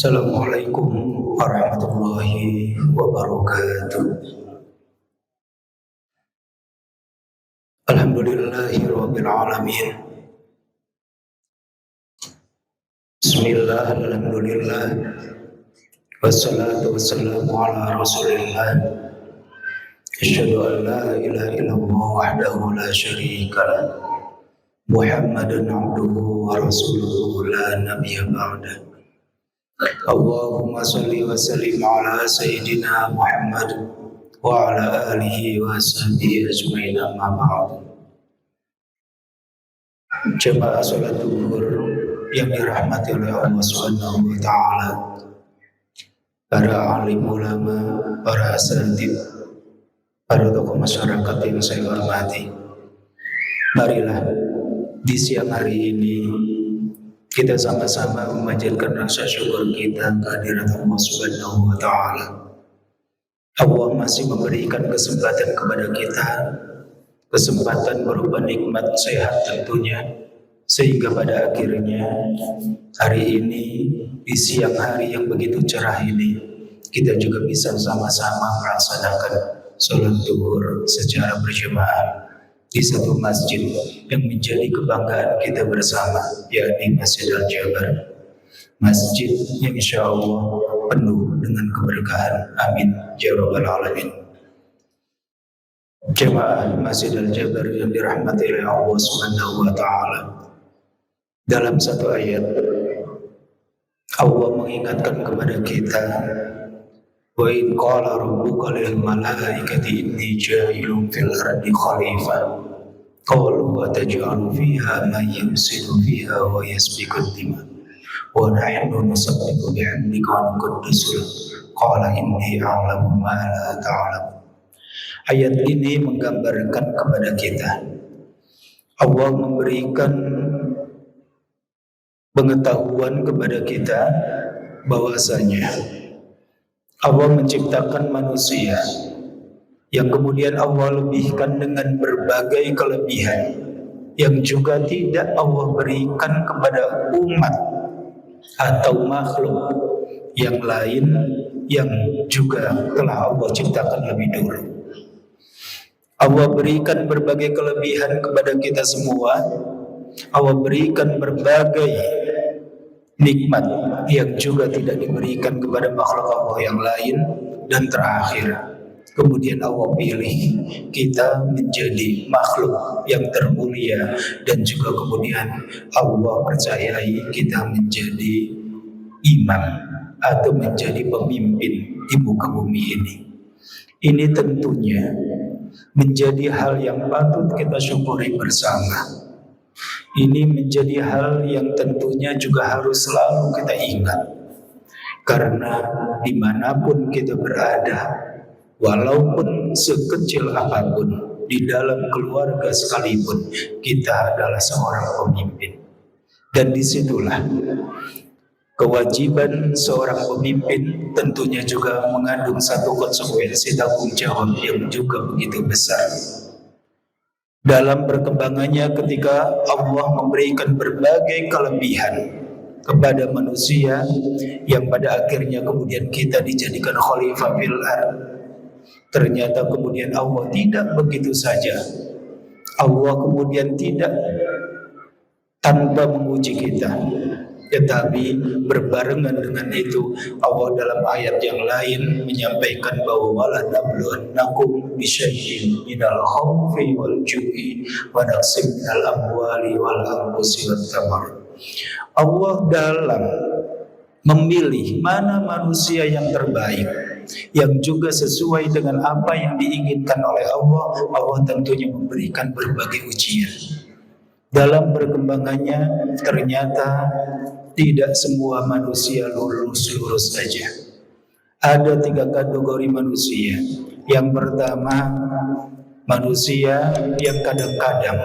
Assalamualaikum warahmatullahi wabarakatuh. Alhamdulillahirabbil alamin. Bismillah, alhamdulillah. Wassalatu wassalamu ala Rasulillah. Asyhadu an la ilaha illallah wahdahu la syarika lah. Muhammadan abduhu wa rasuluhu la nabiyya ba'dah. Allahumma salli wa sallim ala sayyidina Muhammad wa ala alihi wa sahbihi ajma'in, amma ba'd. Jemaah salat zuhur yang dirahmati oleh Allah Subhanahu wa taala, para alim ulama, para asatidz, para tokoh masyarakat yang saya hormati. Marilah di siang hari ini kita sama-sama memanjatkan rasa syukur kita kehadirat Allah Subhanahu wa taala. Allah masih memberikan kesempatan kepada kita, kesempatan berupa nikmat sehat tentunya, sehingga pada akhirnya hari ini, di siang hari yang begitu cerah ini, kita juga bisa sama-sama melaksanakan sholat zuhur secara berjamaah di satu masjid yang menjadi kebanggaan kita bersama, yakni Masjid Al-Jabar. Masjid yang insya Allah penuh dengan keberkahan. Amin ya rabbal alamin. Jemaah Masjid Al-Jabar yang dirahmati oleh Allah Subhanahu wa taala. Dalam satu ayat Allah mengingatkan kepada kita, wa in qala rabbuka lil malaikati inni ja'ilun fil ardi khalifah qalu wa taj'alu fiha man yufsidu fiha wa yasfiku ad-dima wa nahnu nusabbihu bihamdika wa nuqaddisu lak qala inni a'lamu ma la ta'lamun. Ayat ini menggambarkan kepada kita Allah memberikan pengetahuan kepada kita bahwasanya Allah menciptakan manusia yang kemudian Allah lebihkan dengan berbagai kelebihan yang juga tidak Allah berikan kepada umat atau makhluk yang lain yang juga telah Allah ciptakan lebih dulu. Allah berikan berbagai kelebihan kepada kita semua. Allah berikan berbagai nikmat yang juga tidak diberikan kepada makhluk Allah yang lain. Dan terakhir, kemudian Allah pilih kita menjadi makhluk yang termulia, dan juga kemudian Allah percayai kita menjadi imam atau menjadi pemimpin di muka bumi ini. Ini tentunya menjadi hal yang patut kita syukuri bersama. Ini menjadi hal yang tentunya juga harus selalu kita ingat. Karena dimanapun kita berada, walaupun sekecil apapun, di dalam keluarga sekalipun, kita adalah seorang pemimpin. Dan disitulah kewajiban seorang pemimpin tentunya juga mengandung satu konsekuensi tanggung jawab yang juga begitu besar. Dalam perkembangannya ketika Allah memberikan berbagai kelebihan kepada manusia yang pada akhirnya kemudian kita dijadikan khalifah fil ardh, ternyata kemudian Allah tidak begitu saja. Allah kemudian tidak tanpa menguji kita, tetapi berbarengan dengan itu Allah dalam ayat yang lain menyampaikan bahwa wala nabluwannakum bisyai'in minal khawfi wal ju'i wa naqsim minal amwali wal anfusi wat thamar. Allah dalam memilih mana manusia yang terbaik, yang juga sesuai dengan apa yang diinginkan oleh Allah, Allah tentunya memberikan berbagai ujian. Dalam perkembangannya ternyata tidak semua manusia lurus-lurus saja. Ada 3 kategori manusia. Yang pertama, manusia yang kadang-kadang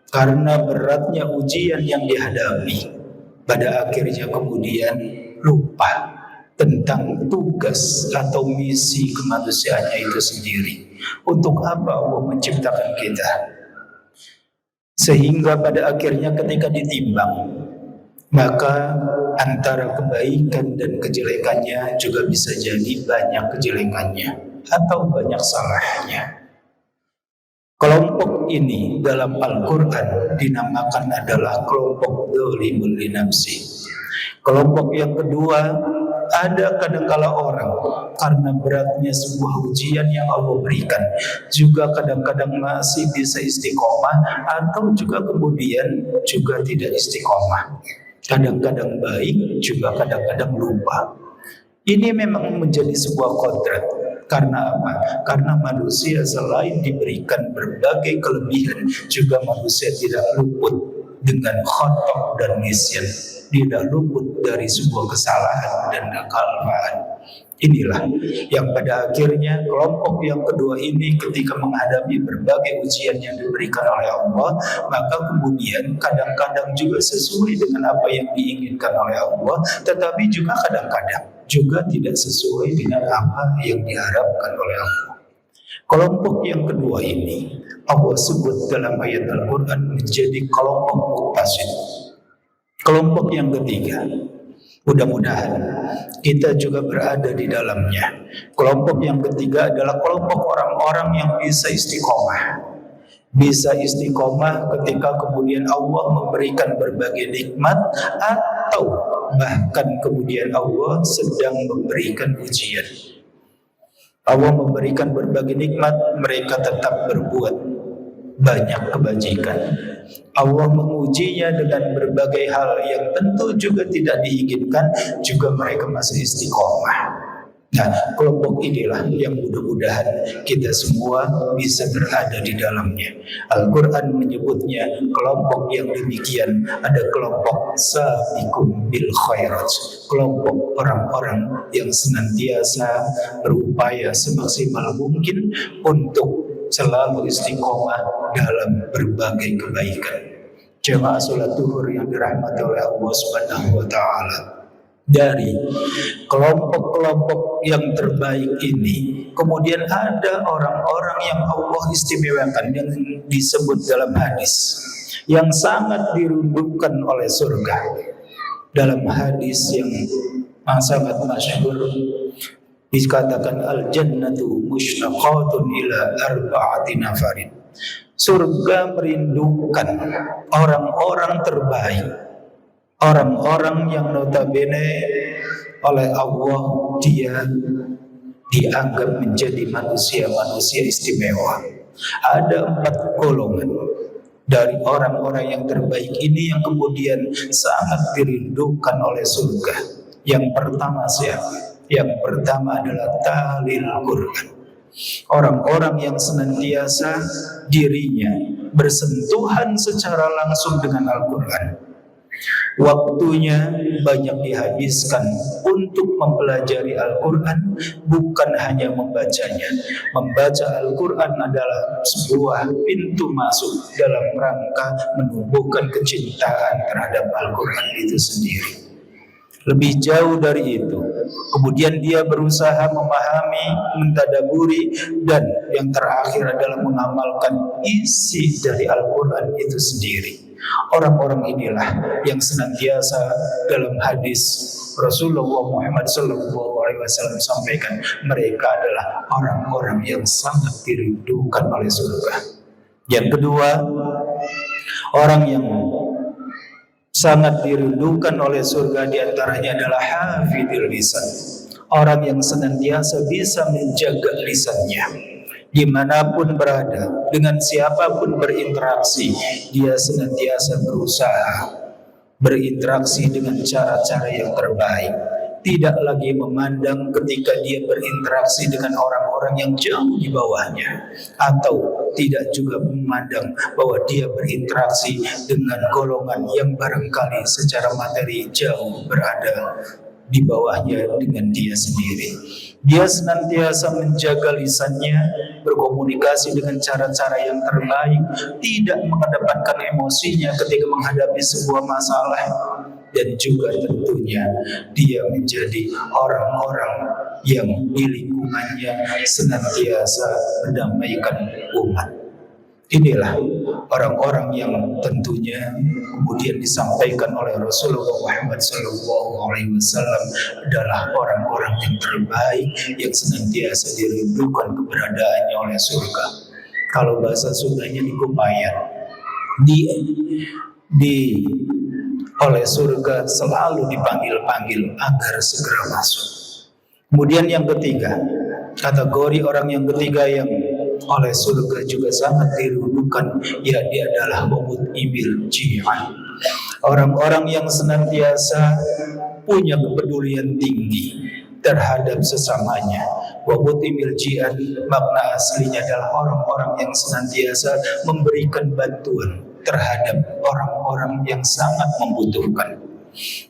karena beratnya ujian yang dihadapi, pada akhirnya kemudian lupa tentang tugas atau misi kemanusiaannya itu sendiri. Untuk apa Allah menciptakan kita? Sehingga pada akhirnya ketika ditimbang, maka antara kebaikan dan kejelekannya juga bisa jadi banyak kejelekannya atau banyak salahnya. Kelompok ini dalam Al-Quran dinamakan adalah kelompok dzalimun li nafsi. Kelompok yang kedua, ada kadangkala orang karena beratnya sebuah ujian yang Allah berikan juga kadang-kadang masih bisa istiqomah atau juga kemudian juga tidak istiqomah. Kadang-kadang baik juga kadang-kadang lupa. Ini memang menjadi sebuah kodrat. Karena apa? Karena manusia selain diberikan berbagai kelebihan, juga manusia tidak luput dengan khotok dan nisyan. Tidak luput dari sebuah kesalahan dan kekalpaan. Inilah yang pada akhirnya kelompok yang kedua ini ketika menghadapi berbagai ujian yang diberikan oleh Allah, maka kemudian kadang-kadang juga sesuai dengan apa yang diinginkan oleh Allah, tetapi juga kadang-kadang juga tidak sesuai dengan apa yang diharapkan oleh Allah. Kelompok yang kedua ini Allah sebut dalam ayat Al-Quran menjadi kelompok muqtasid. Kelompok yang ketiga, mudah-mudahan kita juga berada di dalamnya. Kelompok yang ketiga adalah kelompok orang-orang yang bisa istiqomah. Bisa istiqomah ketika kemudian Allah memberikan berbagai nikmat atau bahkan kemudian Allah sedang memberikan ujian. Allah memberikan berbagai nikmat, mereka tetap berbuat banyak kebajikan. Allah mengujinya dengan berbagai hal yang tentu juga tidak diinginkan, juga mereka masih istiqomah. Nah, kelompok inilah yang mudah-mudahan kita semua bisa berada di dalamnya. Al-Quran menyebutnya kelompok yang demikian, ada kelompok sabiqum bil khairat, kelompok orang-orang yang senantiasa berupaya semaksimal mungkin untuk selalu istiqomah dalam berbagai kebaikan. Jemaah salat zuhur yang dirahmati oleh Allah Subhanahu wa taala, dari kelompok-kelompok yang terbaik ini kemudian ada orang-orang yang Allah istimewakan yang disebut dalam hadis yang sangat dirindukan oleh surga. Dalam hadis yang sangat masyhur dikatakan al-jannatu mushtaqatun ila arba'ati nafarin. Surga merindukan orang-orang terbaik, orang-orang yang notabene oleh Allah dia dianggap menjadi manusia-manusia istimewa. Ada 4 golongan dari orang-orang yang terbaik ini yang kemudian sangat dirindukan oleh surga. Yang pertama siapa? Yang pertama adalah talil Quran. Orang-orang yang senantiasa dirinya bersentuhan secara langsung dengan Al-Quran. Waktunya banyak dihabiskan untuk mempelajari Al-Quran, bukan hanya membacanya. Membaca Al-Quran adalah sebuah pintu masuk dalam rangka menumbuhkan kecintaan terhadap Al-Quran itu sendiri. Lebih jauh dari itu, kemudian dia berusaha memahami, mentadaburi, dan yang terakhir adalah mengamalkan isi dari Al-Quran itu sendiri. Orang-orang inilah yang senantiasa dalam hadis Rasulullah Muhammad SAW sampaikan, mereka adalah orang-orang yang sangat dirindukan oleh surga. Yang kedua, orang yang sangat dirindukan oleh surga diantaranya adalah hafidhil lisan, orang yang senantiasa bisa menjaga lisannya. Dimanapun berada, dengan siapapun berinteraksi, dia senantiasa berusaha berinteraksi dengan cara-cara yang terbaik. Tidak lagi memandang ketika dia berinteraksi dengan orang-orang yang jauh di bawahnya, atau tidak juga memandang bahwa dia berinteraksi dengan golongan yang barangkali secara materi jauh berada di bawahnya dengan dia sendiri. Dia senantiasa menjaga lisannya, berkomunikasi dengan cara-cara yang terbaik, tidak mengedepankan emosinya ketika menghadapi sebuah masalah, dan juga tentunya dia menjadi orang-orang yang di lingkungannya senantiasa mendamaikan umat. Inilah orang-orang yang tentunya kemudian disampaikan oleh Rasulullah Muhammad SAW adalah orang-orang yang terbaik yang senantiasa dirindukan keberadaannya oleh surga. Kalau bahasa Sundanya dikupayan, di oleh surga selalu dipanggil-panggil agar segera masuk. Kemudian yang ketiga, kategori orang yang ketiga yang oleh surga juga sangat dirindukan, yakni adalah wabut ibil jihan. Orang-orang yang senantiasa punya kepedulian tinggi terhadap sesamanya. Wabut ibil jihan makna aslinya adalah orang-orang yang senantiasa memberikan bantuan terhadap orang-orang yang sangat membutuhkan.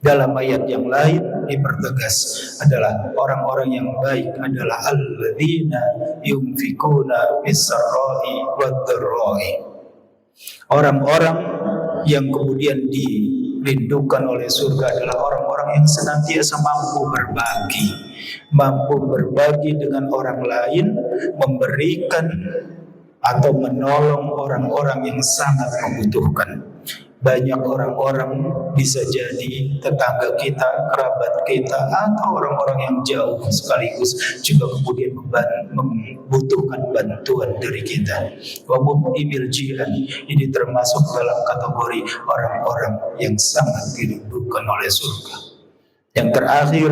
Dalam ayat yang lain dipertegas adalah orang-orang yang baik adalah alladzina yunfikuna bis-sarra'i wad-dharra'i. Orang-orang yang kemudian dirindukan oleh surga adalah orang-orang yang senantiasa mampu berbagi dengan orang lain, memberikan atau menolong orang-orang yang sangat membutuhkan. Banyak orang-orang, bisa jadi tetangga kita, kerabat kita, atau orang-orang yang jauh sekaligus juga kemudian membutuhkan bantuan dari kita. Wabut ibil jihan ini termasuk dalam kategori orang-orang yang sangat dirindukan oleh surga. Yang terakhir,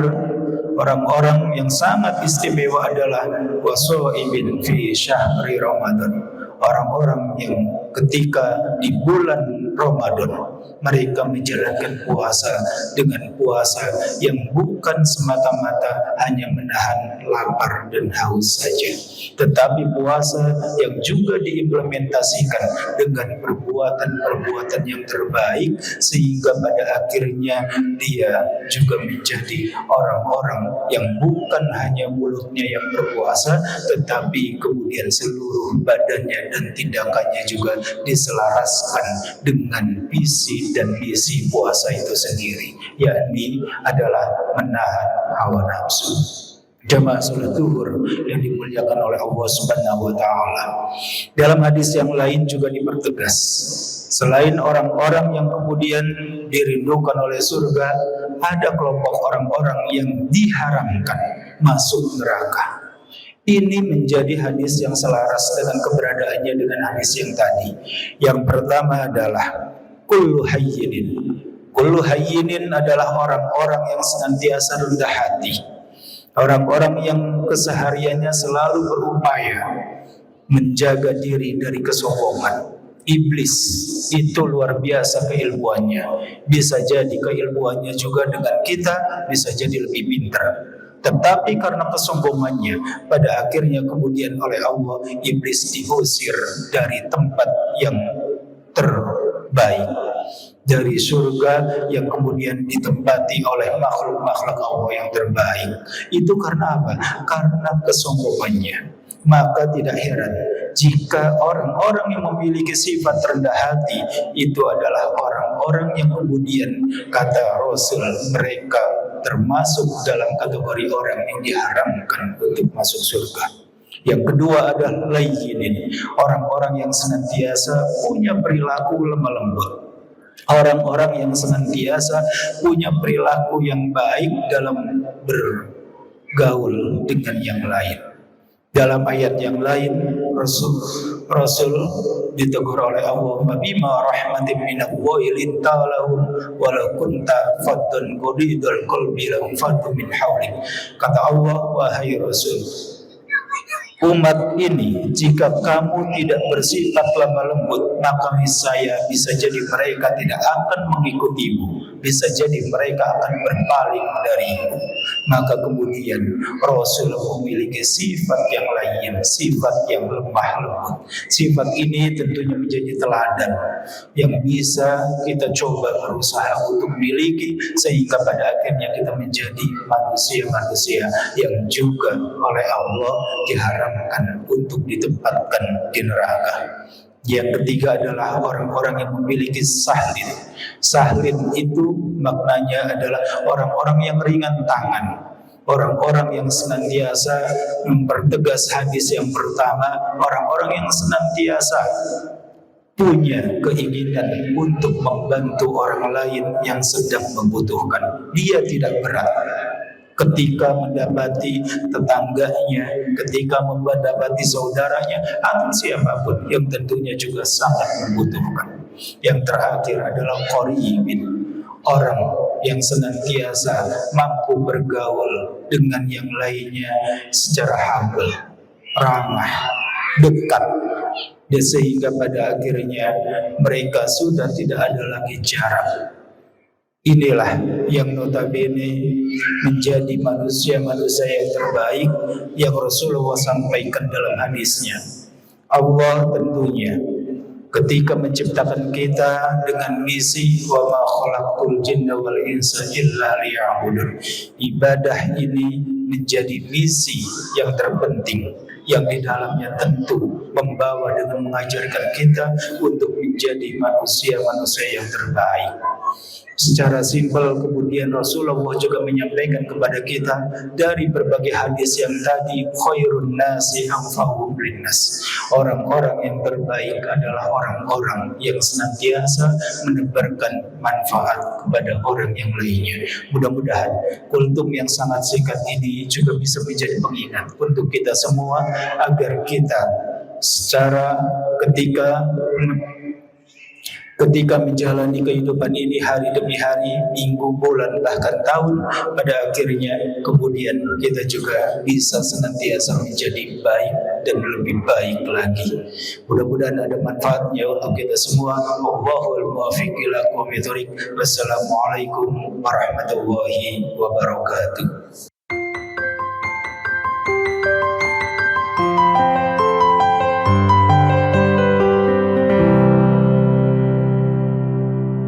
orang-orang yang sangat istimewa adalah wasoibin fi syahri Ramadan. Orang-orang yang ketika di bulan Ramadan mereka menjalankan puasa dengan puasa yang bukan semata-mata hanya menahan lapar dan haus saja, tetapi puasa yang juga diimplementasikan dengan perbuatan-perbuatan yang terbaik, sehingga pada akhirnya dia juga menjadi orang-orang yang bukan hanya mulutnya yang berpuasa, tetapi kemudian seluruh badannya dan tindakannya juga diselaraskan dengan visi dan misi puasa itu sendiri, yakni adalah menahan hawa nafsu. Jamaah salat zuhur yang dimuliakan oleh Allah Subhanahu wa taala. Dalam hadis yang lain juga dipertegas, selain orang-orang yang kemudian dirindukan oleh surga, ada kelompok orang-orang yang diharamkan masuk neraka. Ini menjadi hadis yang selaras dengan keberadaannya dengan hadis yang tadi. Yang pertama adalah kullu hayyinin. Kullu hayyinin adalah orang-orang yang senantiasa rendah hati. Orang-orang yang kesehariannya selalu berupaya menjaga diri dari kesombongan. Iblis itu luar biasa keilmuannya. Bisa jadi keilmuannya juga dengan kita bisa jadi lebih pintar. Tetapi karena kesombongannya, pada akhirnya kemudian oleh Allah iblis diusir dari tempat yang terbaik, dari surga yang kemudian ditempati oleh makhluk-makhluk Allah yang terbaik. Itu karena apa? Karena kesombongannya. Maka tidak heran jika orang-orang yang memiliki sifat rendah hati itu adalah orang-orang yang kemudian kata Rasul mereka termasuk dalam kategori orang yang diharamkan untuk masuk surga. Yang kedua adalah layyinin, orang-orang yang senantiasa punya perilaku lemah lembut. Orang-orang yang senantiasa punya perilaku yang baik dalam bergaul dengan yang lain. Dalam ayat yang lain Rasul ditegur oleh Allah, "Bima rahmatin minallahi linta lahum walau kunta faddan ghalidul qalbi lam faddu min hawlik." Kata Allah, "Wahai Rasul, umat ini jika kamu tidak bersifat lemah lembut, maka niscaya bisa jadi mereka tidak akan mengikutimu, bisa jadi mereka akan berpaling darimu." Maka kemudian Rasul memiliki sifat yang lain, sifat yang lemah lembut. Sifat ini tentunya menjadi teladan yang bisa kita coba berusaha untuk miliki, sehingga pada akhirnya kita menjadi manusia-manusia yang juga oleh Allah diharamkan untuk ditempatkan di neraka. Yang ketiga adalah orang-orang yang memiliki sahlin. Sahlin itu maknanya adalah orang-orang yang ringan tangan, orang-orang yang senantiasa mempertegas hadis yang pertama, orang-orang yang senantiasa punya keinginan untuk membantu orang lain yang sedang membutuhkan. Dia tidak berat ketika mendapati tetangganya, ketika mendapati saudaranya, atau siapapun yang tentunya juga sangat membutuhkan. Yang terakhir adalah qaribin, orang yang senantiasa mampu bergaul dengan yang lainnya secara humble, ramah, dekat, dan sehingga pada akhirnya mereka sudah tidak ada lagi jarak. Inilah yang notabene menjadi manusia-manusia yang terbaik yang Rasulullah sampaikan dalam hadisnya. Allah tentunya ketika menciptakan kita dengan misi wa ma khalaqtul jinna wal insa illa liya'budun. Ibadah ini menjadi misi yang terpenting yang di dalamnya tentu membawa dengan mengajarkan kita untuk menjadi manusia-manusia yang terbaik. Secara simpel kemudian Rasulullah juga menyampaikan kepada kita dari berbagai hadis yang tadi, khairun nasi anfa'uhum linnas. Orang-orang yang terbaik adalah orang-orang yang senantiasa menebarkan manfaat kepada orang yang lainnya. Mudah-mudahan kultum yang sangat singkat ini juga bisa menjadi pengingat untuk kita semua agar kita secara ketika menjalani kehidupan ini hari demi hari, minggu, bulan, bahkan tahun, pada akhirnya kemudian kita juga bisa senantiasa menjadi baik dan lebih baik lagi. Mudah-mudahan ada manfaatnya untuk kita semua. Wallahul muwaffiq ila aqwamit thoriq. Wassalamualaikum warahmatullahi wabarakatuh.